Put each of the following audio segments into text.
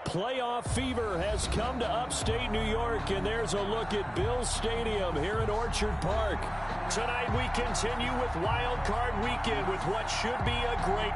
Playoff fever has come to upstate New York, and there's a look at Bills Stadium here in Orchard Park. Tonight we continue with Wild Card Weekend with what should be a great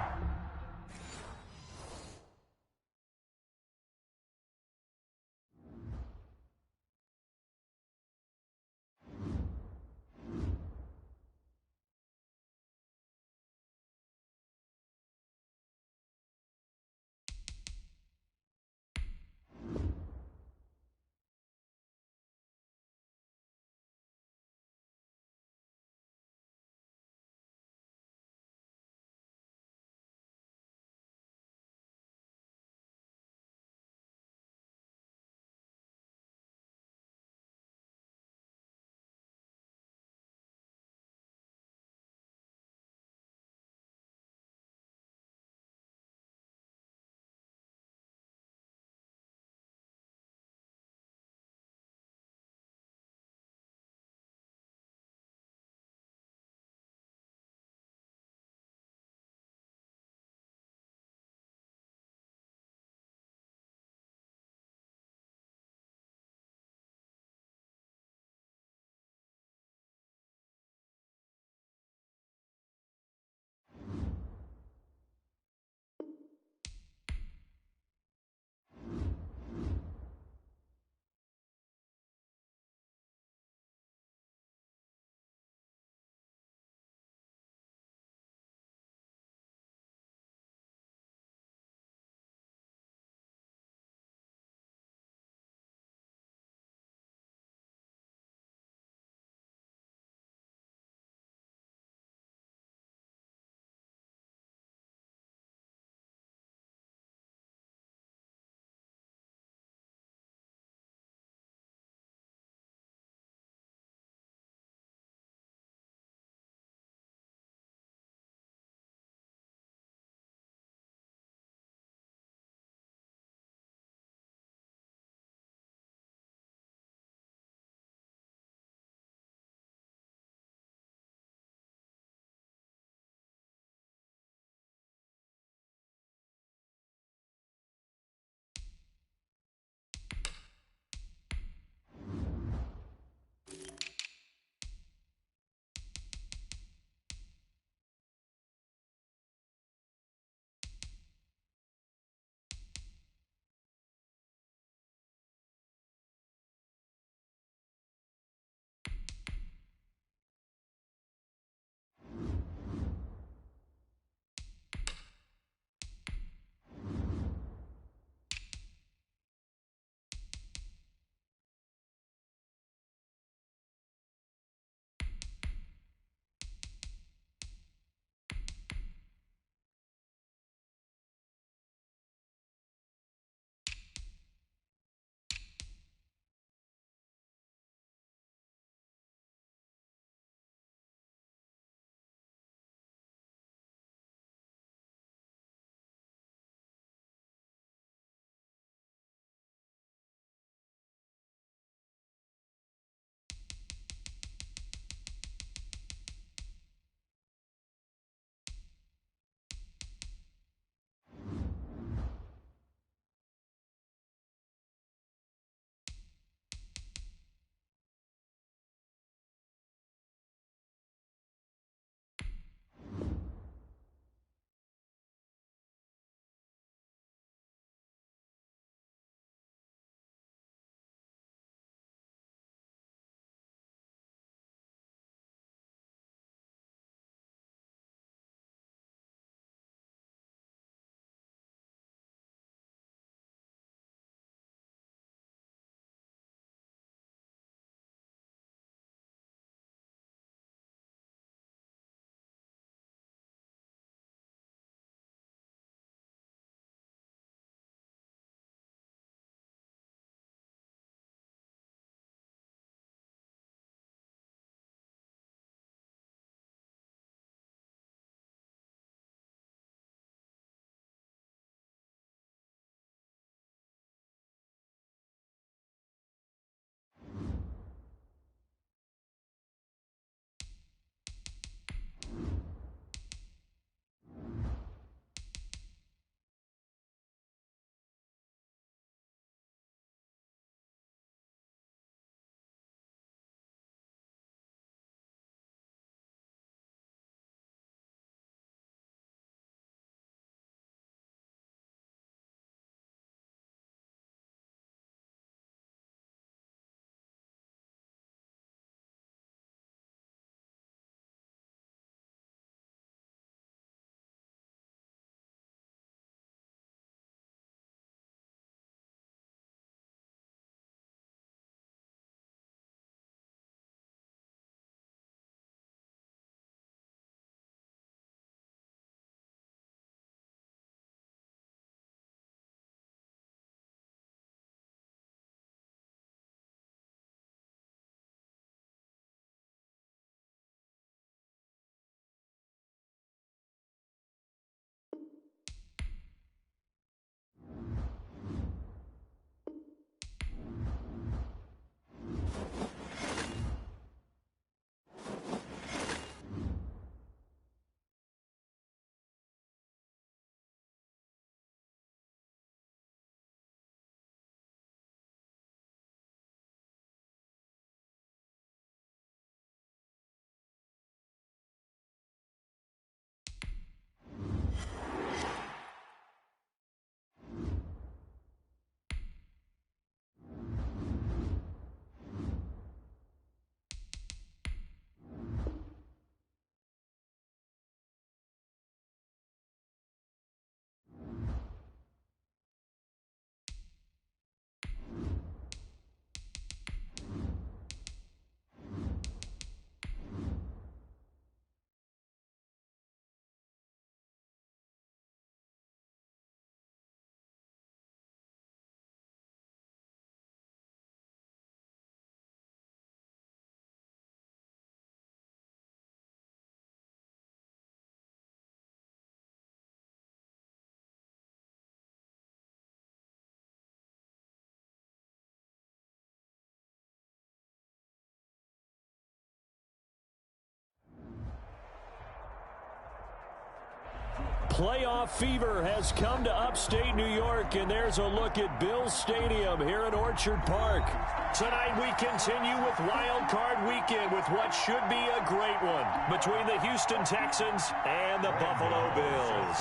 Playoff fever has come to upstate New York, and there's a look at Bills Stadium here in Orchard Park. Tonight we continue with Wild Card Weekend with what should be a great one between the Houston Texans and the Buffalo Bills.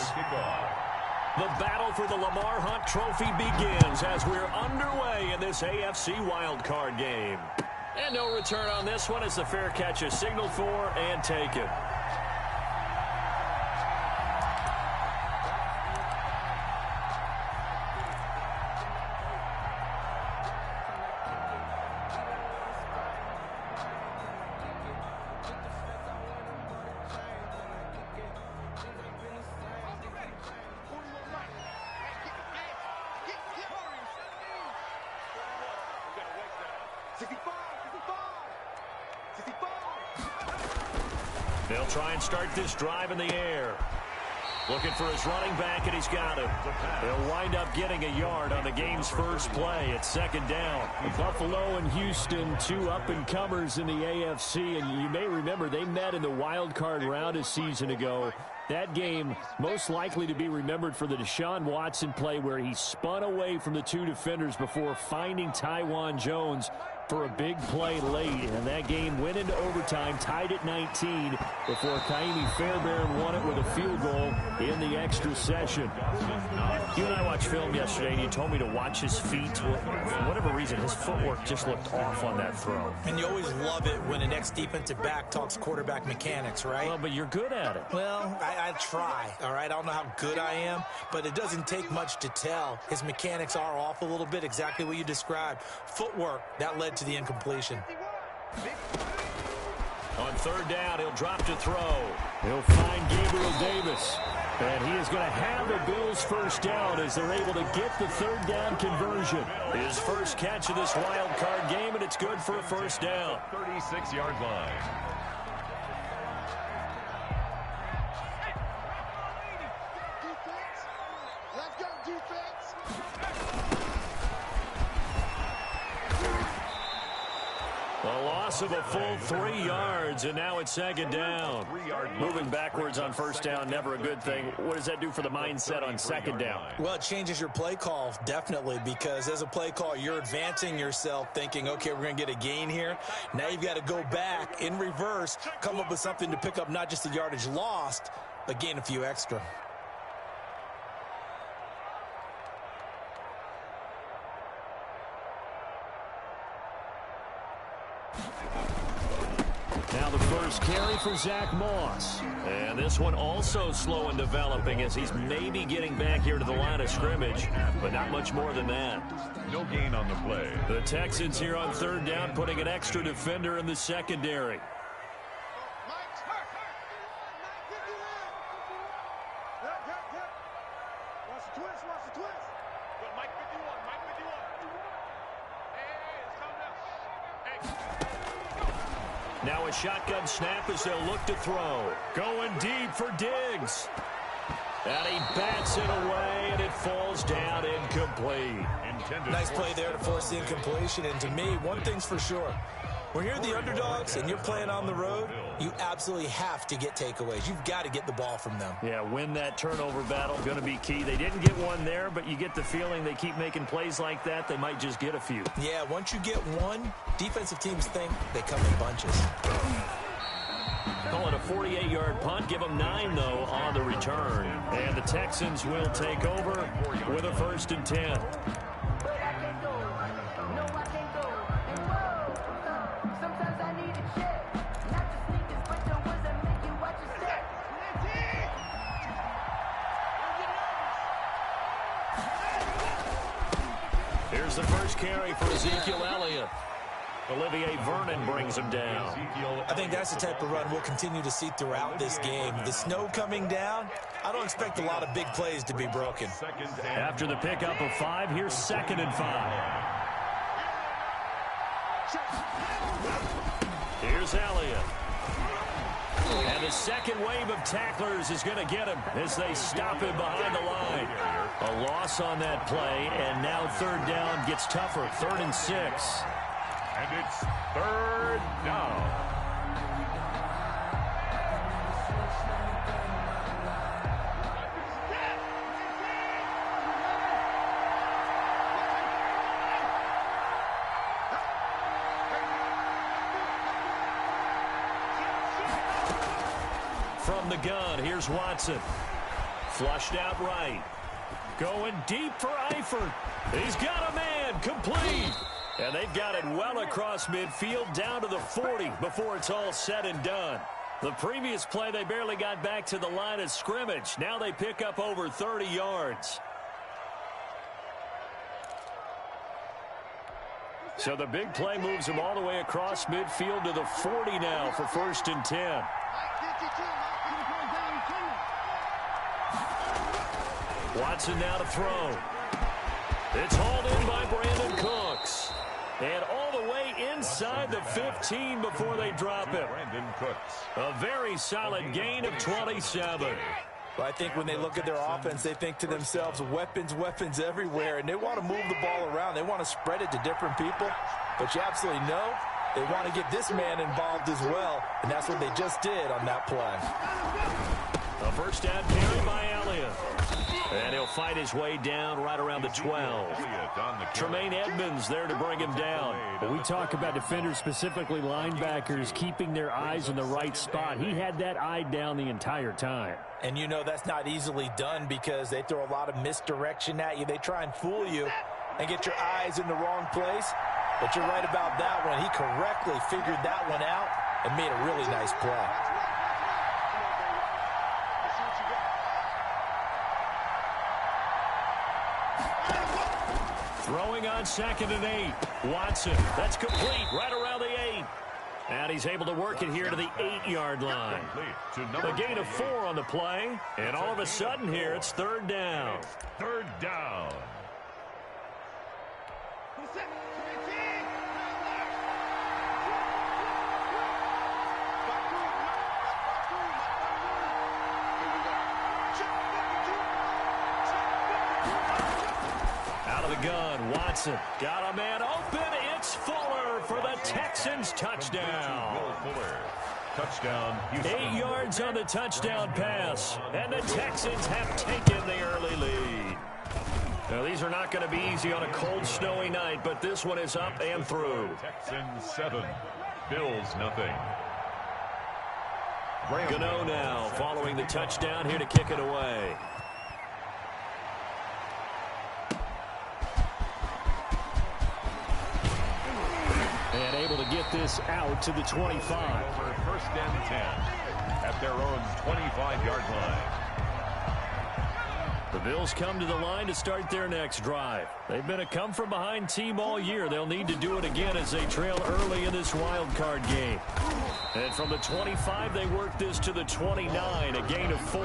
The battle for the Lamar Hunt Trophy begins as we're underway in this AFC Wild Card game. And no return on this one as the fair catch is signaled for and taken. They'll try and start this drive in the air. Looking for his running back, and he's got him. They'll wind up getting a yard on the game's first play. It's second down. Buffalo and Houston, two up-and-comers in the AFC, and you may remember they met in the wild card round a season ago. That game most likely to be remembered for the Deshaun Watson play where he spun away from the two defenders before finding Tywan Jones for a big play late, and that game went into overtime, tied at 19, before Kaimi Fairbairn won it with a field goal in the extra session. You and I watched film yesterday, and you told me to watch his feet. For whatever reason, his footwork just looked off on that throw. And you always love it when an ex-defensive back talks quarterback mechanics, right? Well, but you're good at it. Well, I try, all right? I don't know how good I am, but it doesn't take much to tell. His mechanics are off a little bit, exactly what you described. Footwork, that led to the incompletion. On third down, he'll drop to throw. He'll find Gabriel Davis. And he is going to have the Bills first down as they're able to get the third down conversion. His first catch of this wild card game, and it's good for a first down. 36-yard line. A loss of a full 3 yards, and now it's second down. Moving backwards on first down, never a good thing. What does that do for the mindset on second down? Well, it changes your play call, definitely, because as a play call, you're advancing yourself thinking, okay, we're going to get a gain here. Now you've got to go back in reverse, come up with something to pick up not just the yardage lost, but gain a few extra. Now the first carry for Zach Moss. And this one also slow in developing as he's maybe getting back here to the line of scrimmage, but not much more than that. No gain on the play. The Texans here on third down putting an extra defender in the secondary. Now a shotgun snap as they'll look to throw. Going deep for Diggs. And he bats it away, and it falls down incomplete. Nice play there to force the incompletion. And to me, one thing's for sure. When you're the underdogs and you're playing on the road, you absolutely have to get takeaways. You've got to get the ball from them. Yeah, win that turnover battle, going to be key. They didn't get one there, but you get the feeling they keep making plays like that, they might just get a few. Yeah, once you get one, defensive teams think they come in bunches. Call it a 48-yard punt. Give them 9, though, on the return. And the Texans will take over with a 1st and 10. Here's the first carry for Ezekiel Elliott. Olivier Vernon brings him down. I think that's the type of run we'll continue to see throughout this game. The snow coming down, I don't expect a lot of big plays to be broken. After the pickup of 5, here's 2nd and 5. Here's Elliott. And the second wave of tacklers is going to get him as they stop him behind the line. A loss on that play, and now third down gets tougher. 3rd and 6. And it's 3rd down. From the gun, here's Watson. Flushed out right. Going deep for Eifert. He's got a man, complete. And they've got it well across midfield down to the 40 before it's all said and done. The previous play, they barely got back to the line of scrimmage. Now they pick up over 30 yards. So the big play moves them all the way across midfield to the 40 now for 1st and 10. Watson now to throw. It's hauled in by Brandon Cooks. And all the way inside the 15 before they drop him. Brandon Cooks. A very solid gain of 27. Well, I think when they look at their offense, they think to themselves, weapons, weapons everywhere, and they want to move the ball around. They want to spread it to different people, but you absolutely know they want to get this man involved as well, and that's what they just did on that play. A first down carry by Elliott. And he'll fight his way down right around the 12. Tremaine Edmonds there to bring him down. Well, we talk about defenders, specifically linebackers, keeping their eyes in the right spot. He had that eye down the entire time. And you know that's not easily done because they throw a lot of misdirection at you. They try and fool you and get your eyes in the wrong place. But you're right about that one. He correctly figured that one out and made a really nice play. Throwing on 2nd and 8. Watson, that's complete right around the 8. And he's able to work it here to the 8-yard line. A gain of 4 on the play. And all of a sudden here, it's 3rd down. 3rd down. Out of the gun, Watson got a man open. It's Fuller for the Texans touchdown. Will Fuller. Touchdown, Houston. 8 yards on the touchdown pass. And the Texans have taken the early lead. Now, these are not going to be easy on a cold, snowy night, but this one is up and through. Texans 7. Bills nothing. Gano now following the touchdown here to kick it away. And able to get this out to the 25. Over 1st and 10 at their own 25-yard line. The Bills come to the line to start their next drive. They've been a come-from-behind team all year. They'll need to do it again as they trail early in this wild card game. And from the 25, they work this to the 29, a gain of 4.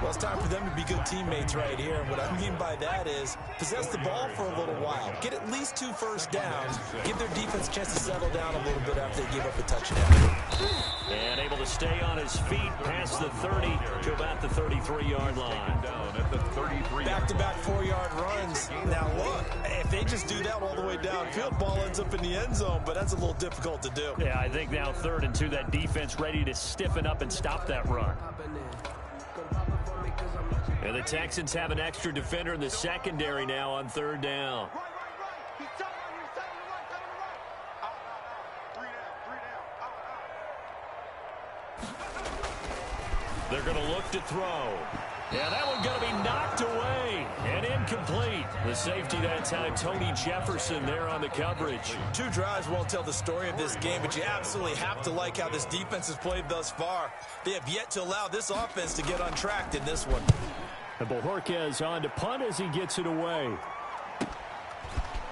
Well, it's time for them to be good teammates right here. And what I mean by that is possess the ball for a little while. Get at least 2 first downs. Give their defense a chance to settle down a little bit after they give up a touchdown. And able to stay on his feet past the 30 to about the 33-yard line. Down at the 33. Back-to-back 4-yard runs. Now, look, if they just do that all the way downfield, ball ends up in the end zone, but that's a little difficult to do. Yeah, I think now 3rd and 2, that defense ready to stiffen up and stop that run. And the Texans have an extra defender in the secondary now on 3rd down. They're going to look to throw. Yeah, that one going to be knocked away and incomplete. The safety that time, Tony Jefferson there on the coverage. 2 drives won't tell the story of this game, but you absolutely have to like how this defense has played thus far. They have yet to allow this offense to get untracked in this one. And Bojorquez on to punt as he gets it away.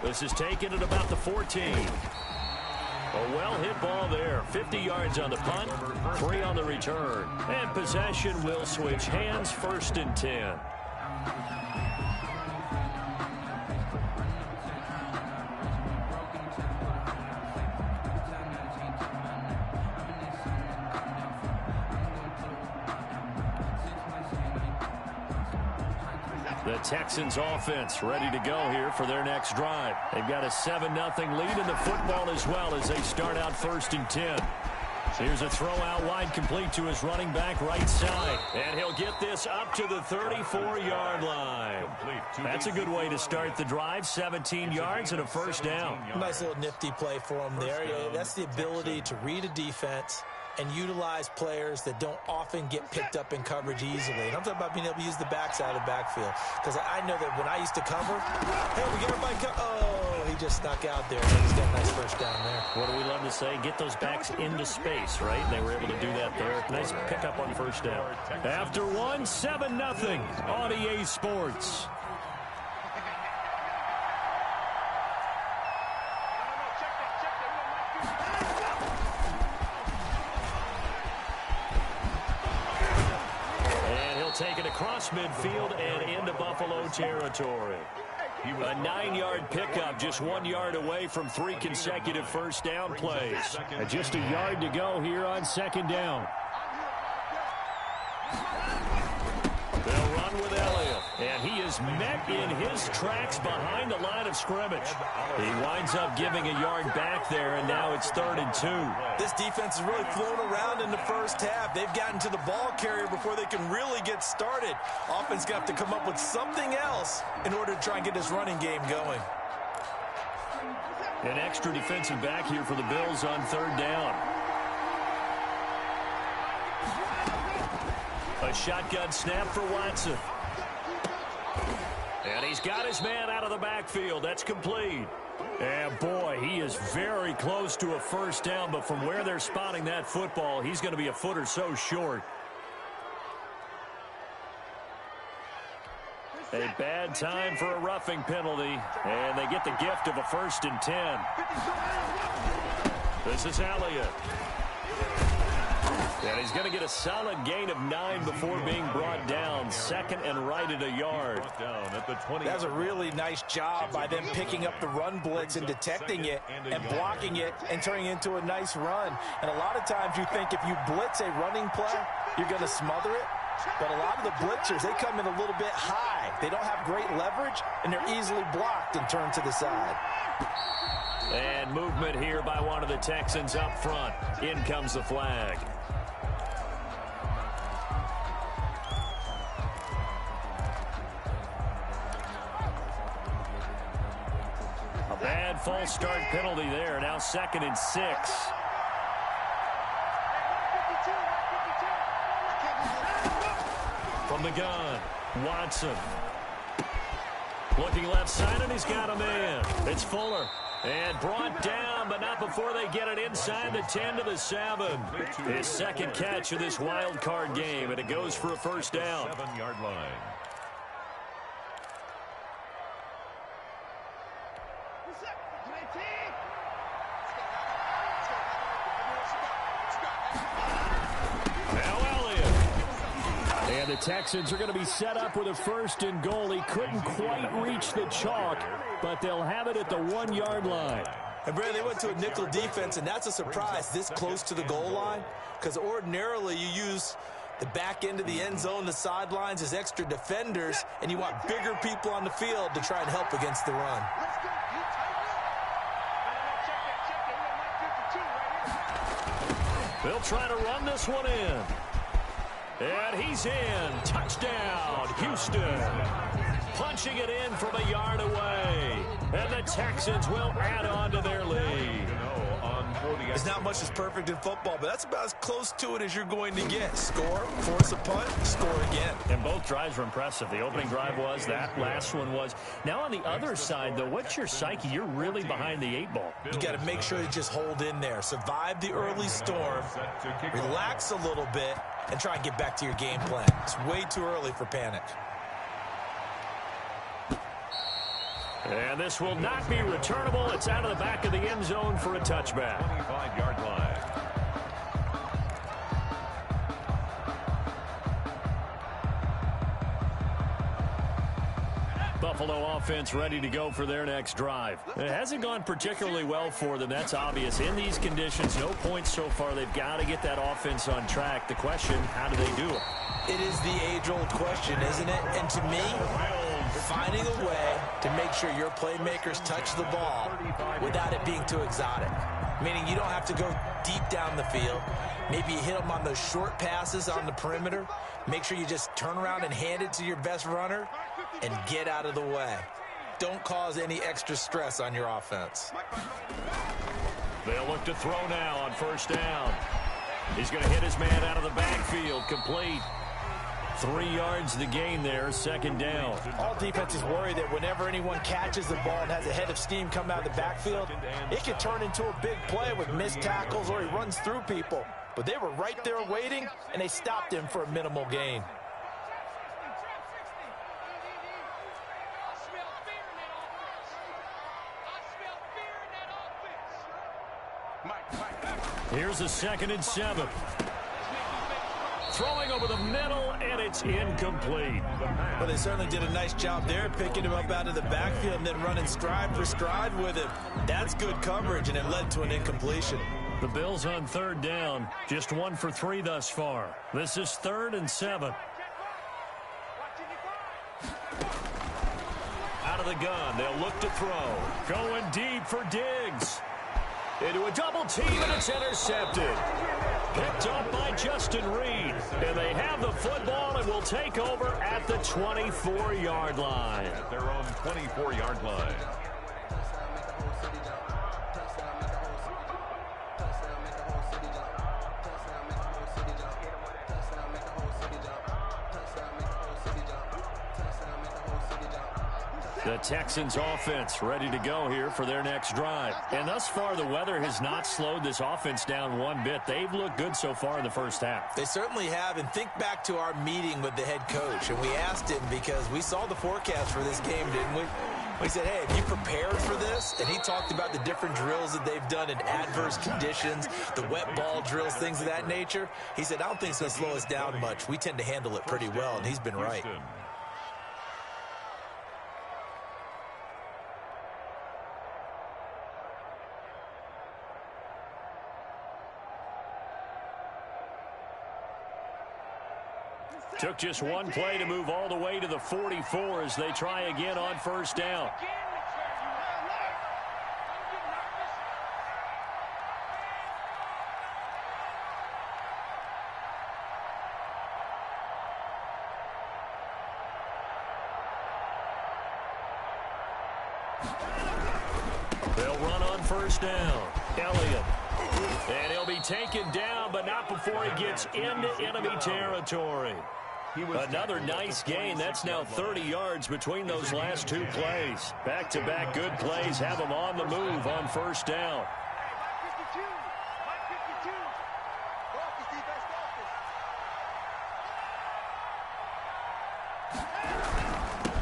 This is taken at about the 14. A well-hit ball there. 50 yards on the punt, 3 on the return. And possession will switch hands, 1st and 10. The Texans offense ready to go here for their next drive. They've got a 7-0 lead in the football as well as they start out 1st and 10. Here's a throw out wide complete to his running back right side. And he'll get this up to the 34-yard line. That's a good way to start the drive. 17 yards and a 1st down. Nice little nifty play for him there. That's the ability to read a defense and utilize players that don't often get picked up in coverage easily. And I'm talking about being able to use the backside of the backfield. Because I know that when I used to cover, hey, we get everybody oh, he just snuck out there. He's got a nice first down there. What do we love to say? Get those backs into space, right? They were able to do that there. Nice pickup on first down. After one, 7-0 on EA Sports. Take it across midfield and into Buffalo territory. A 9-yard pickup, just 1 yard away from 3 consecutive first down plays. And just a yard to go here on second down. They'll run with Elliott, and he is met in his tracks behind the line of scrimmage. He winds up giving a yard back there, and now it's 3rd and 2. This defense has really flown around in the first half. They've gotten to the ball carrier before they can really get started. Offense got to come up with something else in order to try and get this running game going. An extra defensive back here for the Bills on 3rd down. A shotgun snap for Watson. And he's got his man out of the backfield. That's complete. And boy, he is very close to a first down, but from where they're spotting that football, he's going to be a foot or so short. A bad time for a roughing penalty, and they get the gift of a 1st and 10. This is Elliott. And he's going to get a solid gain of 9 before being brought down. 2nd and right at a yard. That's a really nice job by them picking up the run blitz and detecting it and blocking it and turning it into a nice run. And a lot of times you think if you blitz a running play, you're going to smother it. But a lot of the blitzers, they come in a little bit high. They don't have great leverage, and they're easily blocked and turned to the side. And movement here by one of the Texans up front. In comes the flag. A bad false start penalty there. Now 2nd and 6. From the gun, Watson. Looking left side, and he's got a man. It's Fuller. And brought down, but not before they get it inside the 10 to the 7. His 2nd catch of this wild card game, and it goes for a first down. 7-yard line. And the Texans are going to be set up with a 1st and goal. He couldn't quite reach the chalk, but they'll have it at the 1-yard line. And, Brad, they went to a nickel defense, and that's a surprise this close to the goal line, because ordinarily you use the back end of the end zone, the sidelines as extra defenders, and you want bigger people on the field to try and help against the run. They'll try to run this one in. And he's in. Touchdown, Houston. Punching it in from a yard away. And the Texans will add on to their lead. There's not much that's perfect in football, but that's about as close to it as you're going to get. Score, force a punt, score again. And both drives were impressive. The opening drive was, that last one was. Now on the other side, though, what's your psyche? You're really behind the 8 ball. You got to make sure you just hold in there. Survive the early storm, relax a little bit, and try and get back to your game plan. It's way too early for panic. And this will not be returnable. It's out of the back of the end zone for a touchback. 25-yard line. Buffalo offense ready to go for their next drive. It hasn't gone particularly well for them. That's obvious. In these conditions, no points so far. They've got to get that offense on track. The question, how do they do it? It is the age-old question, isn't it? And to me, finding a way to make sure your playmakers touch the ball without it being too exotic. Meaning you don't have to go deep down the field. Maybe you hit them on those short passes on the perimeter. Make sure you just turn around and hand it to your best runner and get out of the way. Don't cause any extra stress on your offense. They'll look to throw now on first down. He's going to hit his man out of the backfield. Complete. 3 yards the gain there, second down. All defenses worry that whenever anyone catches the ball and has a head of steam come out of the backfield, it can turn into a big play with missed tackles or he runs through people. But they were right there waiting, and they stopped him for a minimal gain. Here's a 2nd and 7. Throwing over the middle, and it's incomplete. Well, they certainly did a nice job there, picking him up out of the backfield and then running stride for stride with him. That's good coverage, and it led to an incompletion. The Bills on 3rd down, just 1 for 3 thus far. This is 3rd and 7. Out of the gun, they'll look to throw. Going deep for Diggs. Into a double team, and it's intercepted. Picked up by Justin Reed. And they have the football and will take over at the 24-yard line. At their own 24-yard line. The Texans offense ready to go here for their next drive. And thus far, the weather has not slowed this offense down one bit. They've looked good so far in the first half. They certainly have. And think back to our meeting with the head coach. And we asked him because we saw the forecast for this game, didn't we? We said, hey, have you prepared for this? And he talked about the different drills that they've done in adverse conditions, the wet ball drills, things of that nature. He said, I don't think it's going to slow us down much. We tend to handle it pretty well, and he's been right. Took just one play to move all the way to the 44 as they try again on 1st down. They'll run on 1st down. Elliott. And he'll be taken down, but not before he gets into enemy territory. Another nice gain. That's now 30 yards between those last 2 plays. Back-to-back good plays have them on the move on 1st down.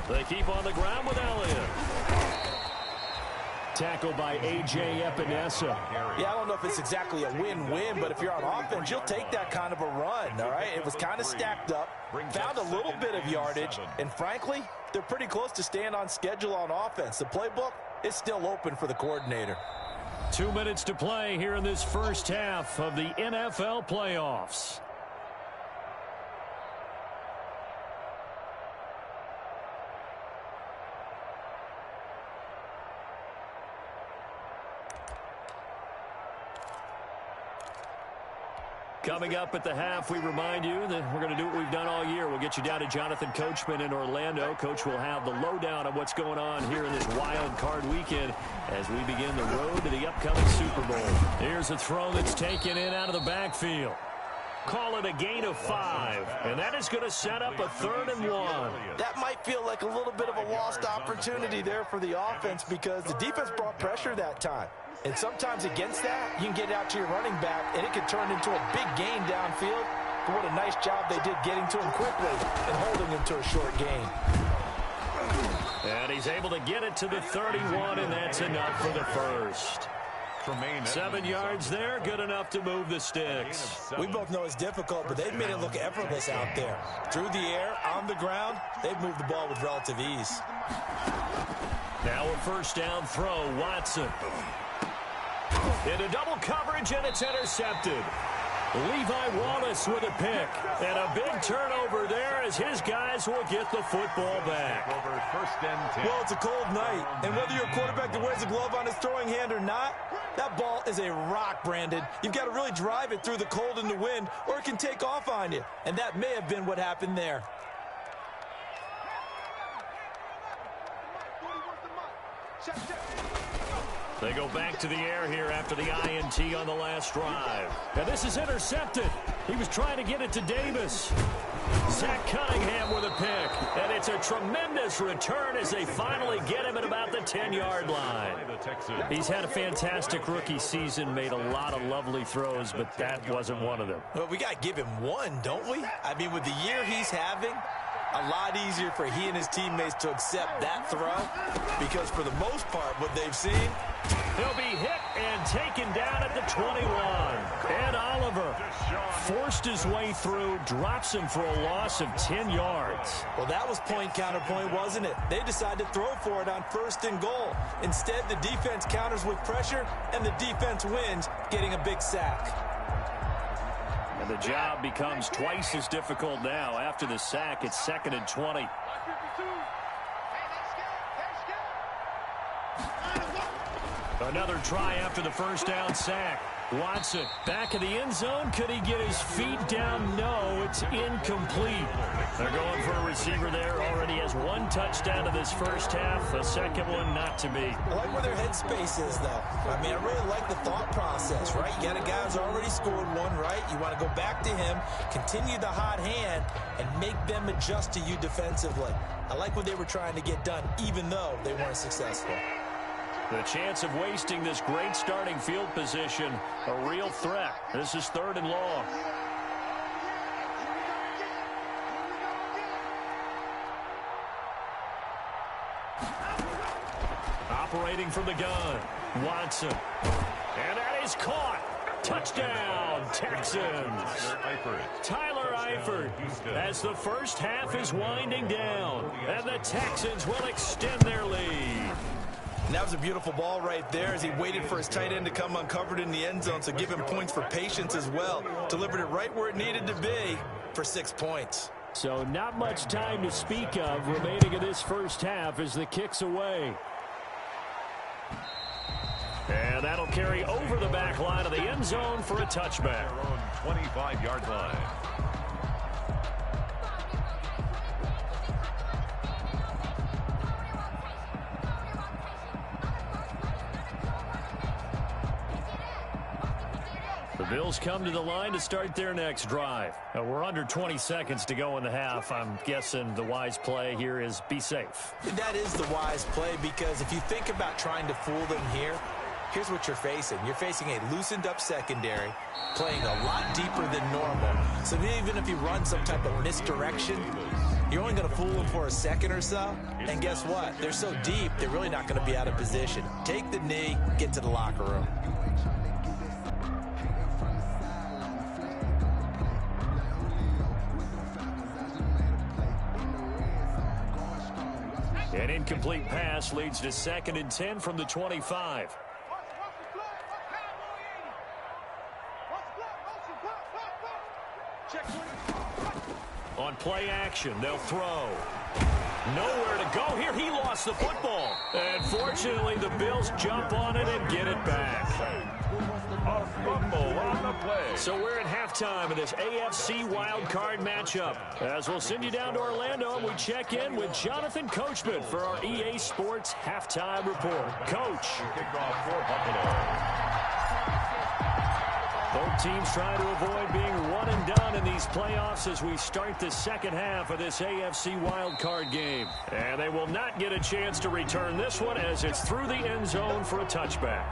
They keep on the ground with Elliott. Tackled by A.J. Epinesa. Yeah, I don't know if it's exactly a win-win, but if you're on offense, you'll take that kind of a run, all right? It was kind of stacked up, found a little bit of yardage, and frankly, they're pretty close to staying on schedule on offense. The playbook is still open for the coordinator. 2 minutes to play here in this first half of the NFL playoffs. Coming up at the half, we remind you that we're going to do what we've done all year. We'll get you down to Jonathan Coachman in Orlando. Coach will have the lowdown on what's going on here in this wild card weekend as we begin the road to the upcoming Super Bowl. Here's a throw that's taken in out of the backfield. Call it a gain of 5, and that is going to set up a 3rd and 1. That might feel like a little bit of a lost opportunity there for the offense because the defense brought pressure that time. And sometimes against that, you can get out to your running back, and it can turn into a big gain downfield. But what a nice job they did getting to him quickly and holding him to a short gain. And he's able to get it to the 31, and that's enough for the first. 7 yards there, good enough to move the sticks. We both know it's difficult, but they've made it look effortless out there. Through the air, on the ground, they've moved the ball with relative ease. Now a 1st down throw, Watson. Into double coverage, and it's intercepted. Levi Wallace with a pick. And a big turnover there as his guys will get the football back. Over 1st and 10. Well, it's a cold night, and whether you're a quarterback that wears a glove on his throwing hand or not, that ball is a rock, Brandon. You've got to really drive it through the cold and the wind, or it can take off on you. And that may have been what happened there. They go back to the air here after the INT on the last drive. And this is intercepted. He was trying to get it to Davis. Zach Cunningham with a pick. And it's a tremendous return as they finally get him at about the 10-yard line. He's had a fantastic rookie season, made a lot of lovely throws, but that wasn't one of them. Well, we got to give him one, don't we? I mean, with the year he's having, a lot easier for he and his teammates to accept that throw because for the most part, what they've seen, he'll be hit and taken down at the 21. Ed Oliver forced his way through, drops him for a loss of 10 yards. Well, that was point counterpoint, wasn't it? They decided to throw for it on 1st and goal. Instead, the defense counters with pressure, and the defense wins, getting a big sack. And the job becomes twice as difficult now. After the sack, it's 2nd and 20. Another try after the first down sack. Watson back in the end zone. Could he get his feet down? No, it's incomplete. They're going for a receiver there. Already has one touchdown in this first half. A second one not to be. I like where their headspace is, though. I mean, I really like the thought process, right? You got a guy who's already scored one, right? You want to go back to him, continue the hot hand, and make them adjust to you defensively. I like what they were trying to get done, even though they weren't successful. The chance of wasting this great starting field position, a real threat. This is 3rd and long. Operating from the gun, Watson. And that is caught. Touchdown, Texans. Tyler Eifert as the first half is winding down. And the Texans will extend their lead. And that was a beautiful ball right there as he waited for his tight end to come uncovered in the end zone, so give him points for patience as well. Delivered it right where it needed to be for 6 points. So not much time to speak of remaining in this first half as the kick's away. And that'll carry over the back line of the end zone for a touchback. 25-yard line. The Bills come to the line to start their next drive. We're under 20 seconds to go in the half. I'm guessing the wise play here is be safe. That is the wise play because if you think about trying to fool them here, here's what you're facing. You're facing a loosened up secondary, playing a lot deeper than normal. So even if you run some type of misdirection, you're only going to fool them for a second or so. And guess what? They're so deep, they're really not going to be out of position. Take the knee, get to the locker room. An incomplete pass leads to 2nd and 10 from the 25. On play action, they'll throw. Nowhere to go here. He lost the football. And fortunately, the Bills jump on it and get it back. A fumble on the play. So we're at halftime of this AFC wildcard matchup. As we'll send you down to Orlando, we check in with Jonathan Coachman for our EA Sports Halftime Report. Coach. Kickoff for Buffalo. Both teams trying to avoid being one and done in these playoffs as we start the second half of this AFC wildcard game. And they will not get a chance to return this one as it's through the end zone for a touchback.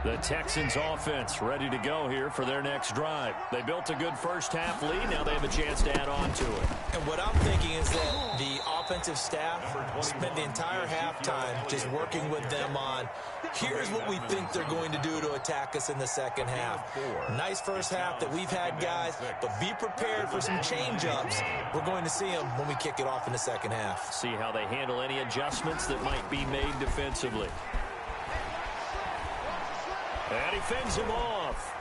The Texans offense ready to go here for their next drive. They built a good first half lead. Now they have a chance to add on to it. And what I'm thinking is that the offensive staff spent the entire halftime just working with them on, here's what we think they're going to do to attack us in the second half. Nice first half that we've had, guys, but be prepared for some change-ups. We're going to see them when we kick it off in the second half. See how they handle any adjustments that might be made defensively. And he fends him off.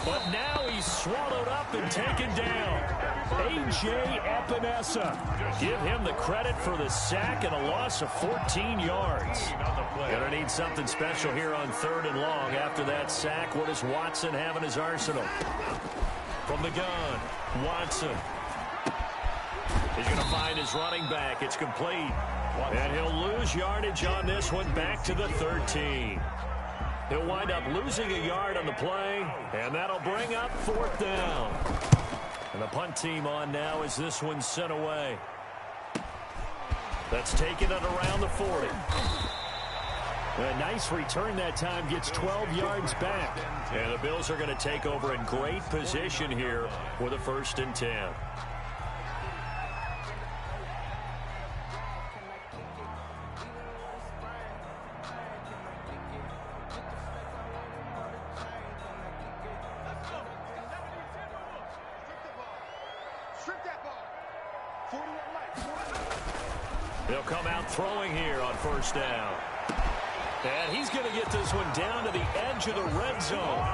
But now he's swallowed up and taken down. A.J. Epinesa. Give him the credit for the sack and a loss of 14 yards. Gonna need something special here on 3rd and long. After that sack, what does Watson have in his arsenal? From the gun, Watson. He's going to find his running back. It's complete. And he'll lose yardage on this one back to the 13. He'll wind up losing a yard on the play, and that'll bring up 4th down. And the punt team on now as this one's sent away. That's taken it around the 40. A nice return that time, gets 12 yards back. And the Bills are going to take over in great position here with a 1st and 10. They'll come out throwing here on 1st down. And he's going to get this one down to the edge of the red zone.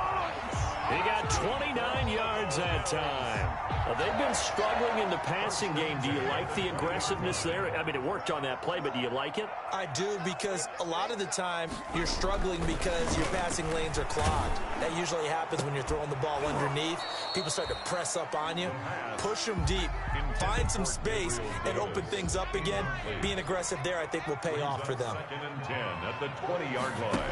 He got 29 yards that time. Well, they've been struggling in the passing game. Do you like the aggressiveness there? I mean, it worked on that play, but do you like it? I do, because a lot of the time you're struggling because your passing lanes are clogged. That usually happens when you're throwing the ball underneath. People start to press up on you. Push them deep. Find some space and open things up again. Being aggressive there, I think, will pay off for them. 2nd and 10 at the 20-yard line.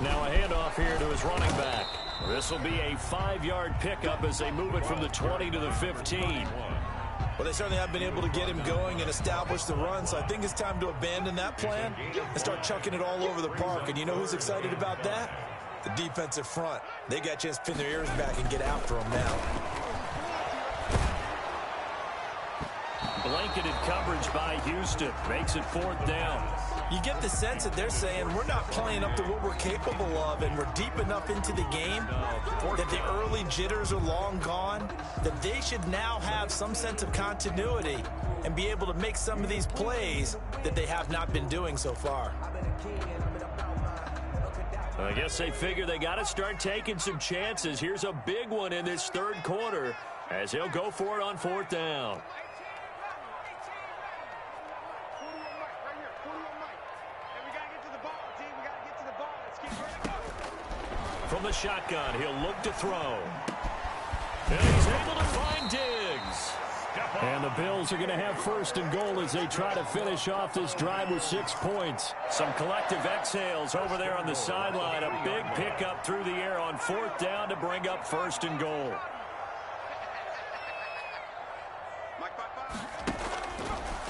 Now a handoff here to his running back. This will be a 5-yard pickup as they move it from the 20 to the 15. Well, they certainly have been able to get him going and establish the run, so I think it's time to abandon that plan and start chucking it all over the park. And you know who's excited about that? The defensive front. They got a chance to pin their ears back and get after him now. Blanketed coverage by Houston. Makes it 4th down. You get the sense that they're saying we're not playing up to what we're capable of, and we're deep enough into the game that the early jitters are long gone, that they should now have some sense of continuity and be able to make some of these plays that they have not been doing so far. I guess they figure they got to start taking some chances. Here's a big one in this 3rd quarter as he'll go for it on 4th down. From the shotgun, he'll look to throw. And he's able to find Diggs. And the Bills are going to have 1st and goal as they try to finish off this drive with 6 points. Some collective exhales over there on the sideline. A big pickup through the air on 4th down to bring up 1st and goal.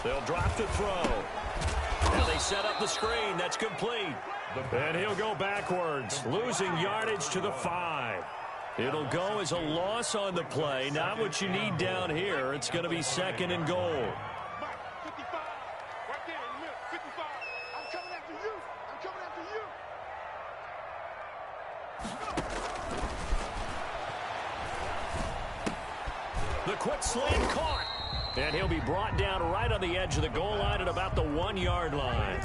They'll drop the throw. And they set up the screen. That's complete. And he'll go backwards, losing yardage to the 5. It'll go as a loss on the play. Not what you need down here. It's going to be 2nd and goal. The quick slant caught. And he'll be brought down right on the edge of the goal line at about the 1-yard line.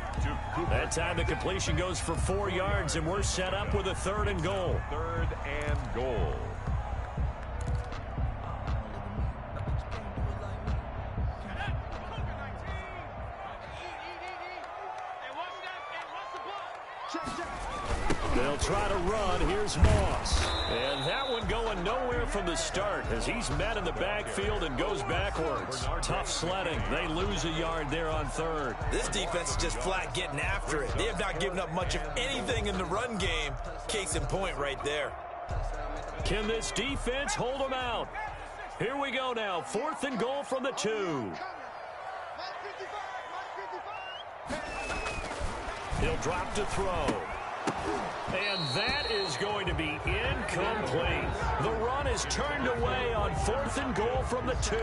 That time the completion goes for 4 yards, and we're set up with a 3rd and goal. 3rd and goal. They'll try to run. Here's Moss. And that one going nowhere from the start as he's met in the backfield and goes backwards. Tough sledding. They lose a yard there on 3rd. This defense is just flat getting after it. They have not given up much of anything in the run game. Case in point right there. Can this defense hold them out? Here we go now. 4th and goal from the 2. He'll drop to throw. And that is going to be incomplete. The run is turned away on 4th and goal from the 2.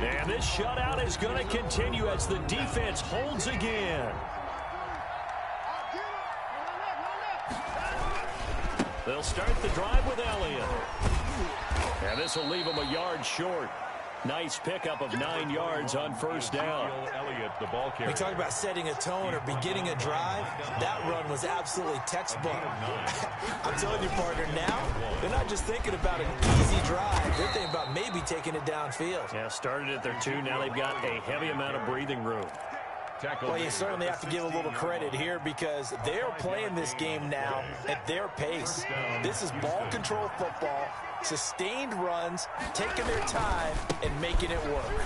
And this shutout is going to continue as the defense holds again. They'll start the drive with Elliott. And this will leave him a yard short. Nice pickup of 9 yards on first down. We talk about setting a tone or beginning a drive. That run was absolutely textbook. I'm telling you, partner, now they're not just thinking about an easy drive. They're thinking about maybe taking it downfield. Yeah, started at their 2. Now they've got a heavy amount of breathing room. Well, you certainly have to give a little credit here because they're playing this game now at their pace. This is ball control football, sustained runs, taking their time, and making it work.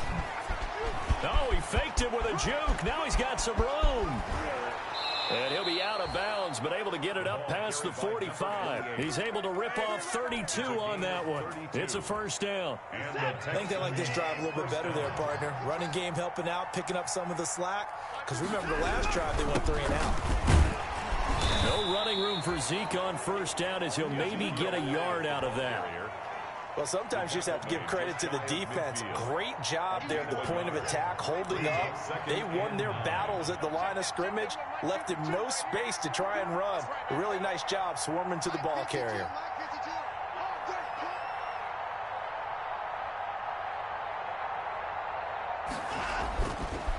Oh, he faked it with a juke. Now he's got some room. And he'll be out of bounds, but able to get it up past the 45. He's able to rip off 32 on that one. It's a first down. I think they like this drive a little bit better there, partner. Running game helping out, picking up some of the slack. Because remember, the last drive they went 3 and out. No running room for Zeke on first down as he'll maybe get a yard out of that. Well, sometimes you just have to give credit to the defense. Great job there at the point of attack, holding up. They won their battles at the line of scrimmage, left him no space to try and run. A really nice job swarming to the ball carrier.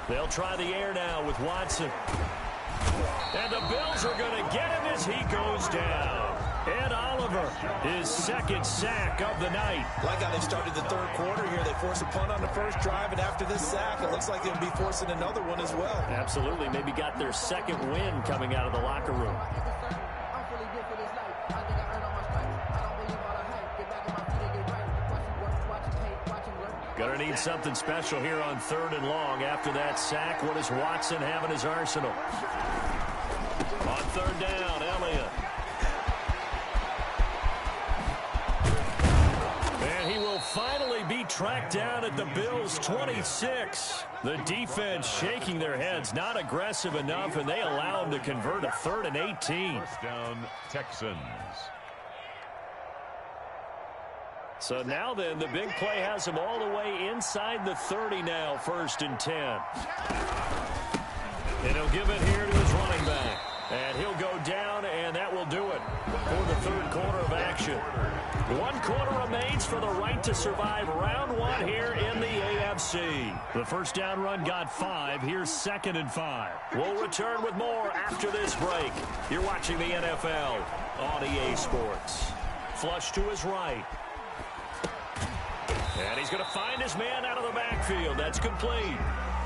They'll try the air now with Watson. And the Bills are going to get him as he goes down. Ed Oliver, his second sack of the night. Like how they started the third quarter here. They forced a punt on the first drive, and after this sack, it looks like they'll be forcing another one as well. Absolutely. Maybe got their second win coming out of the locker room. Gonna need something special here on 3rd and long. After that sack, what does Watson have in his arsenal? On 3rd down, Elliott. And he will finally be tracked down at the Bills' 26. The defense shaking their heads, not aggressive enough, and they allow him to convert a 3rd and 18. First down, Texans. So now then, the big play has him all the way inside the 30 now, 1st and 10. And he'll give it here to his running back. And he'll go down, and that will do it for the 3rd quarter of action. 1 quarter remains for the right to survive round 1 here in the AFC. The first down run got 5. Here's 2nd and 5. We'll return with more after this break. You're watching the NFL on EA Sports. Flush to his right. And he's going to find his man out of the backfield. That's complete.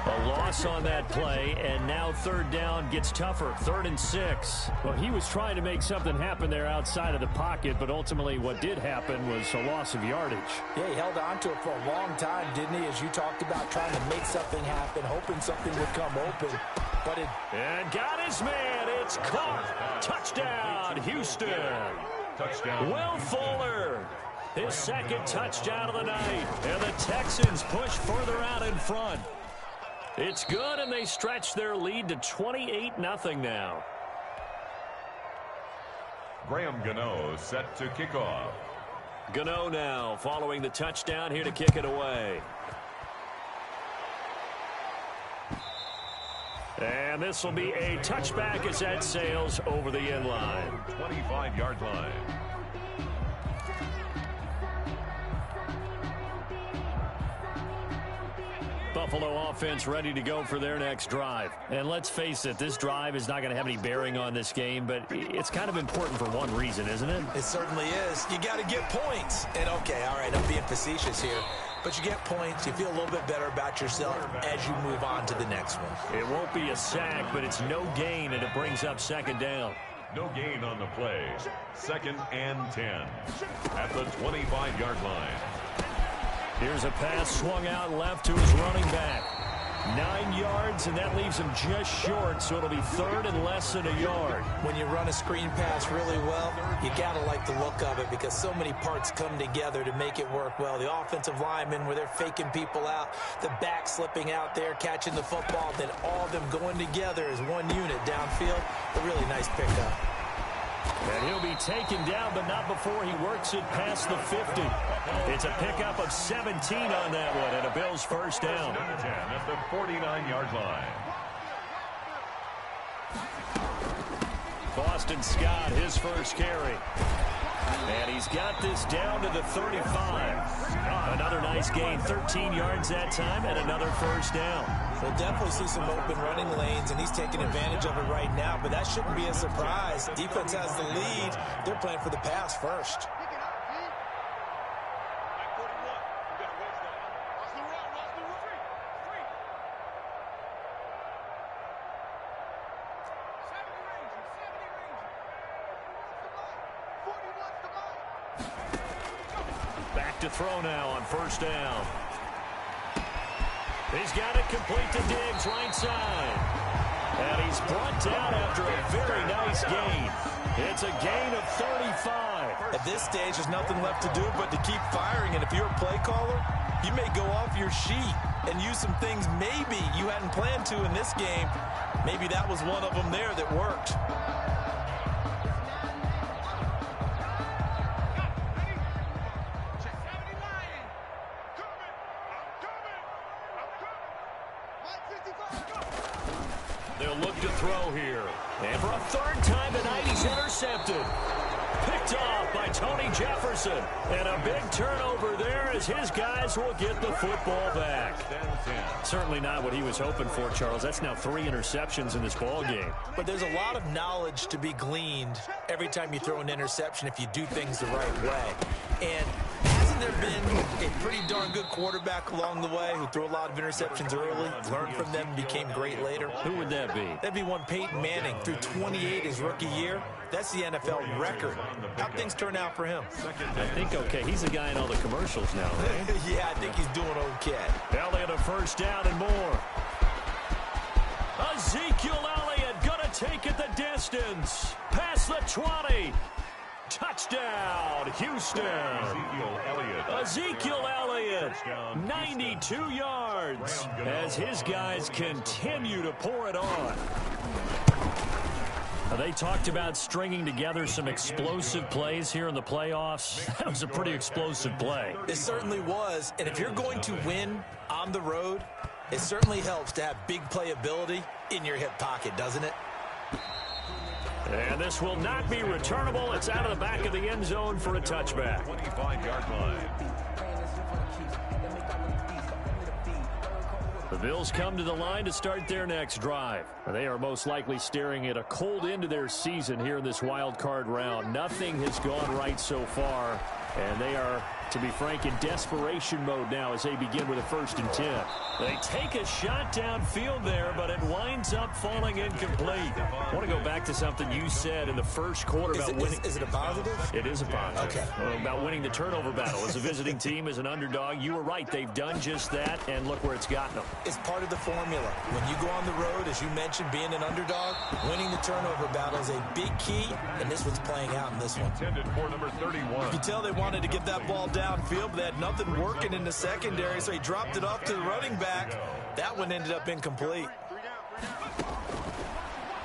A loss on that play, and now 3rd down gets tougher. 3rd and 6. Well, he was trying to make something happen there outside of the pocket, but ultimately what did happen was a loss of yardage. Yeah, he held on to it for a long time, didn't he? As you talked about, trying to make something happen, hoping something would come open. But it... And got his man. It's caught. Touchdown, Houston. Touchdown. Will Fuller. His 2nd touchdown of the night. And the Texans push further out in front. It's good, and they stretch their lead to 28-0 now. Graham Gano set to kick off. Gano now following the touchdown here to kick it away. And this will be a touchback as that sails over the end line. 25-yard line. Buffalo offense ready to go for their next drive. And let's face it, this drive is not going to have any bearing on this game, but it's kind of important for one reason, isn't it? It certainly is. You got to get points. And, okay, all right, I'm being facetious here. But you get points, you feel a little bit better about yourself as you move on to the next one. It won't be a sack, but it's no gain, and it brings up 2nd down. No gain on the play. 2nd and 10 at the 25-yard line. Here's a pass swung out left to his running back. 9 yards, and that leaves him just short, so it'll be 3rd and less than a yard. When you run a screen pass really well, you got to like the look of it because so many parts come together to make it work well. The offensive linemen, where they're faking people out, the back slipping out there, catching the football, then all of them going together as one unit downfield. A really nice pickup. And he'll be taken down, but not before he works it past the 50. It's a pickup of 17 on that one, and a Bills first down. 10 at the 49-yard line. Boston Scott, his first carry. And he's got this down to the 35. Another nice gain, 13 yards that time, and another first down. We'll definitely see some open running lanes, and he's taking advantage of it right now, but that shouldn't be a surprise. Defense has the lead. They're playing for the pass first. Back to throw now on first down. He's got it complete to Diggs, right side. And he's brought down after a very nice gain. It's a gain of 35. At this stage, there's nothing left to do but to keep firing. And if you're a play caller, you may go off your sheet and use some things maybe you hadn't planned to in this game. Maybe that was one of them there that worked. They'll look to throw here. And for a third time tonight, he's intercepted. Picked off by Tony Jefferson. And a big turnover there as his guys will get the football back. Certainly not what he was hoping for, Charles. That's now 3 interceptions in this ball game. But there's a lot of knowledge to be gleaned every time you throw an interception if you do things the right way. And hasn't there been a pretty darn good quarterback along the way who threw a lot of interceptions early, learned from them, and became great later? Who would that be? That'd be one Peyton Manning. Threw 28 his rookie year. That's the NFL record. How'd things turn out for him? I think okay. He's the guy in all the commercials now, right? Yeah, I think he's doing okay. Elliott a first down and more. Ezekiel Elliott gonna take it the distance. Past the 20. Touchdown, Houston. Ezekiel Elliott, 92 yards as his guys continue to pour it on. They talked about stringing together some explosive plays here in the playoffs. That was a pretty explosive play. It certainly was, and if you're going to win on the road, it certainly helps to have big playability in your hip pocket, doesn't it? And this will not be returnable. It's out of the back of the end zone for a touchback. 25-yard line. The Bills come to the line to start their next drive. They are most likely staring at a cold end to their season here in this wild card round. Nothing has gone right so far, and they are, to be frank, in desperation mode now as they begin with a 1st and 10. They take a shot downfield there, but it winds up falling incomplete. I want to go back to something you said in the first quarter about winning. Is it a positive? It is a positive. Okay. About winning the turnover battle. As a visiting team, as an underdog, you were right. They've done just that, and look where it's gotten them. It's part of the formula. When you go on the road, as you mentioned, being an underdog, winning the turnover battle is a big key, and this one's playing out in this one. Intended for number 31. You can tell they wanted to get that ball downfield, but they had nothing working in the secondary, so he dropped it off to the running back. That one ended up incomplete.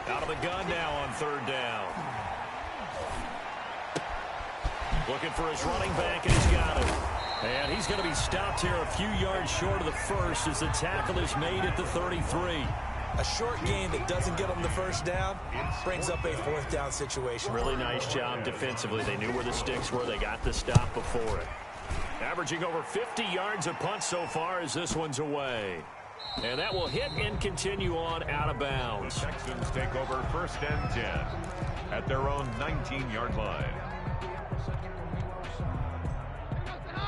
Out of the gun now on 3rd down. Looking for his running back, and he's got it. And he's going to be stopped here a few yards short of the first as the tackle is made at the 33. A short gain that doesn't get them the first down brings up a 4th down situation. Really nice job defensively. They knew where the sticks were. They got the stop before it. Averaging over 50 yards a punt so far as this one's away. And that will hit and continue on out of bounds. The Texans take over 1st and 10 at their own 19-yard line.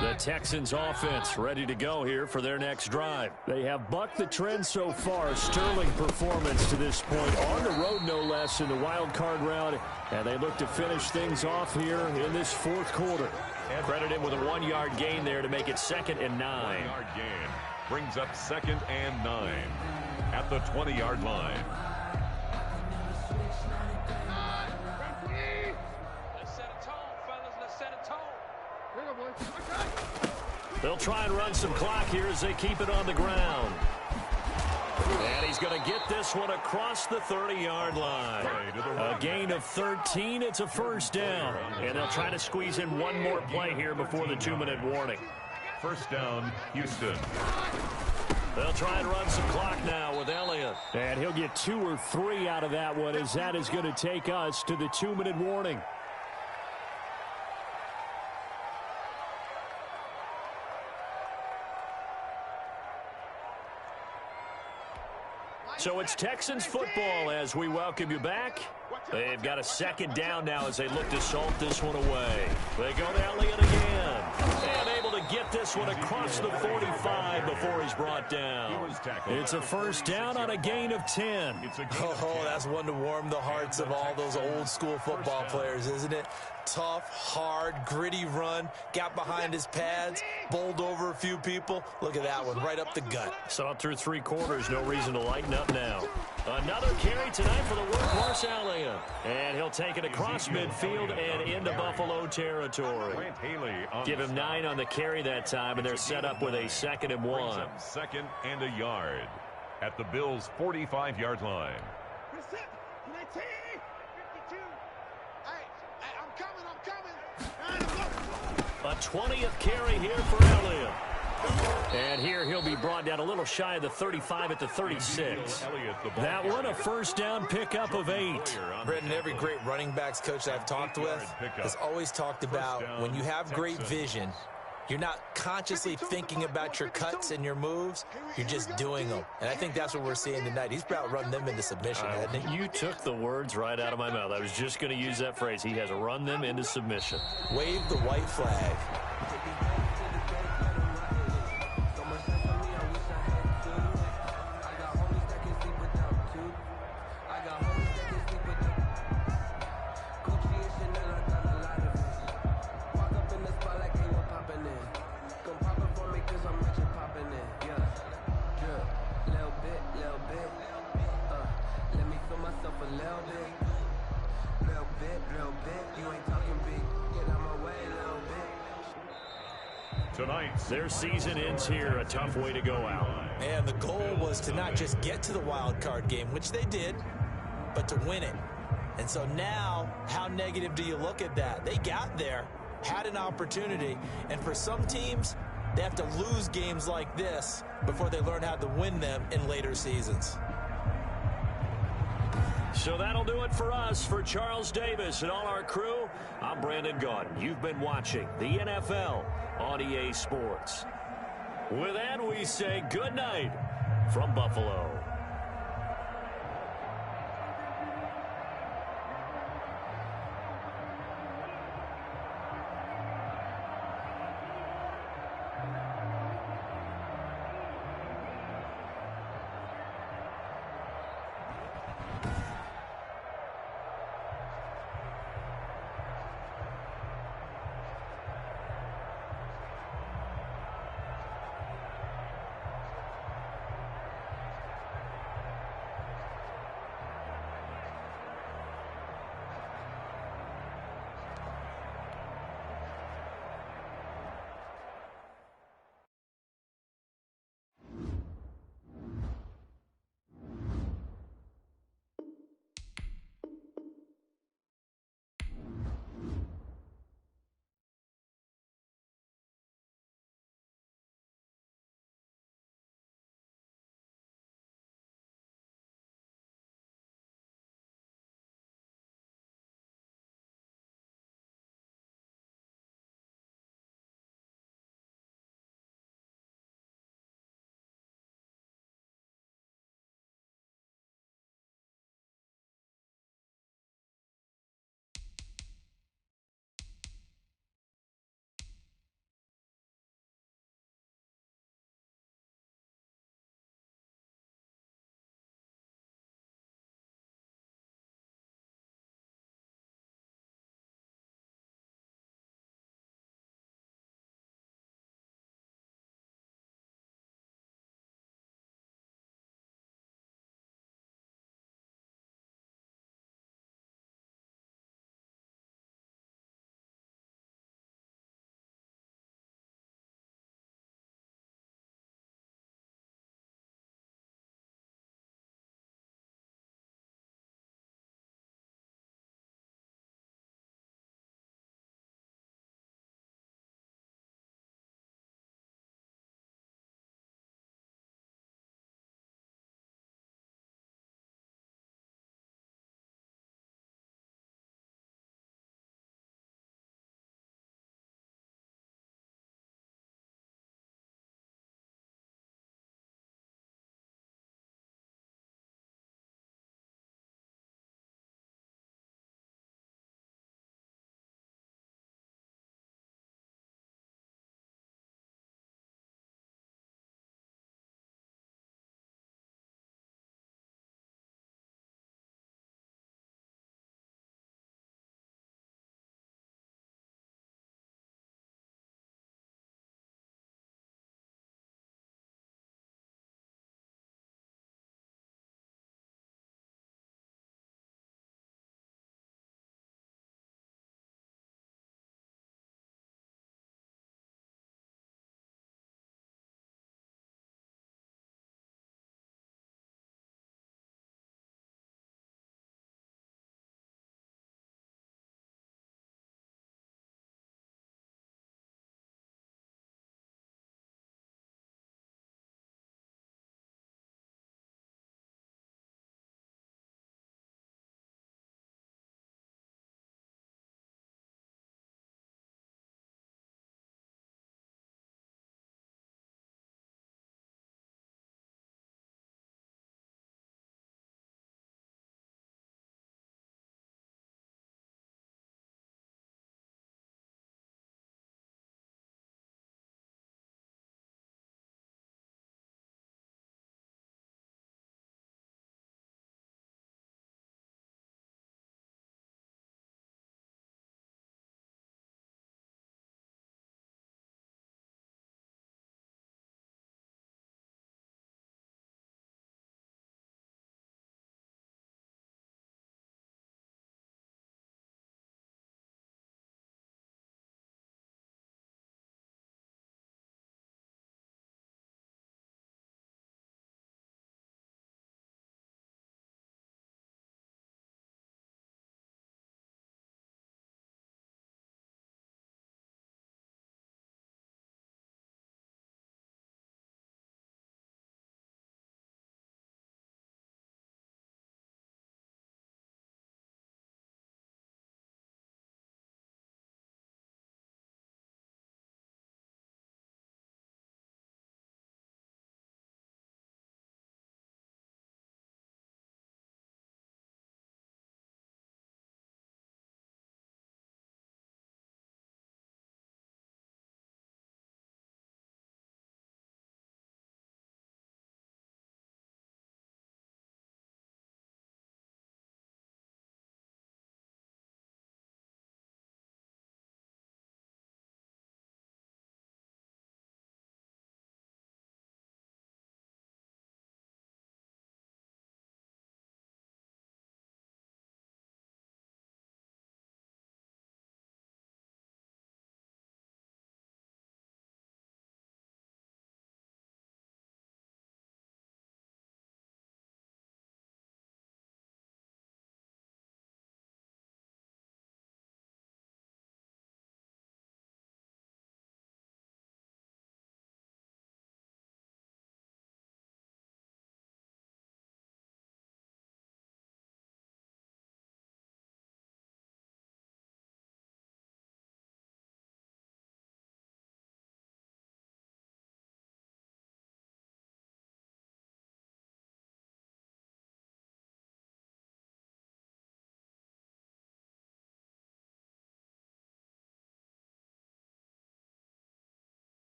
The Texans offense ready to go here for their next drive. They have bucked the trend so far. Sterling performance to this point on the road, no less, in the wild card round. And they look to finish things off here in this 4th quarter. Credit him with a 1-yard gain there to make it 2nd and 9. 1-yard gain brings up 2nd and 9 at the 20-yard line. They'll try and run some clock here as they keep it on the ground. And he's going to get this one across the 30-yard line. A gain of 13. It's a 1st down. And they'll try to squeeze in one more play here before the 2-minute warning. 1st down, Houston. They'll try and run some clock now with Elliott. And he'll get 2 or 3 out of that one as that is going to take us to the 2-minute warning. So it's Texans football as we welcome you back. They've got a second down now as they look to salt this one away. They go to Elliott again. And able to get this one across the 45 before he's brought down. It's a first down on a gain of 10. Oh, that's one to warm the hearts of all those old school football players, isn't it? Tough, hard, gritty run. Got behind his pads, bowled over a few people. Look at that one, right up the gut. Saw through 3 quarters, no reason to lighten up now. Another carry tonight for the workhorse Elliott. And he'll take it across midfield and into Buffalo territory. Give him 9 on the carry that time, and they're set up with a 2nd and 1. 2nd and a yard at the Bills' 45-yard line. A 20th carry here for Elliott. And here he'll be brought down a little shy of the 35 at the 36. That one a first down pickup of 8. Brendan, every great running backs coach I've talked with has always talked about when you have great vision, you're not consciously thinking about your cuts and your moves. You're just doing them. And I think that's what we're seeing tonight. He's about run them into submission, hasn't he? You took the words right out of my mouth. I was just going to use that phrase. He has run them into submission. Wave the white flag. Their season ends here. A tough way to go out. And the goal was to not just get to the wild card game, which they did, but to win it. And so now, how negative do you look at that? They got there, had an opportunity, and for some teams, they have to lose games like this before they learn how to win them in later seasons. So that'll do it for us. For Charles Davis and all our crew, I'm Brandon Gaudin. You've been watching the NFL on EA Sports. With that, we say good night from Buffalo.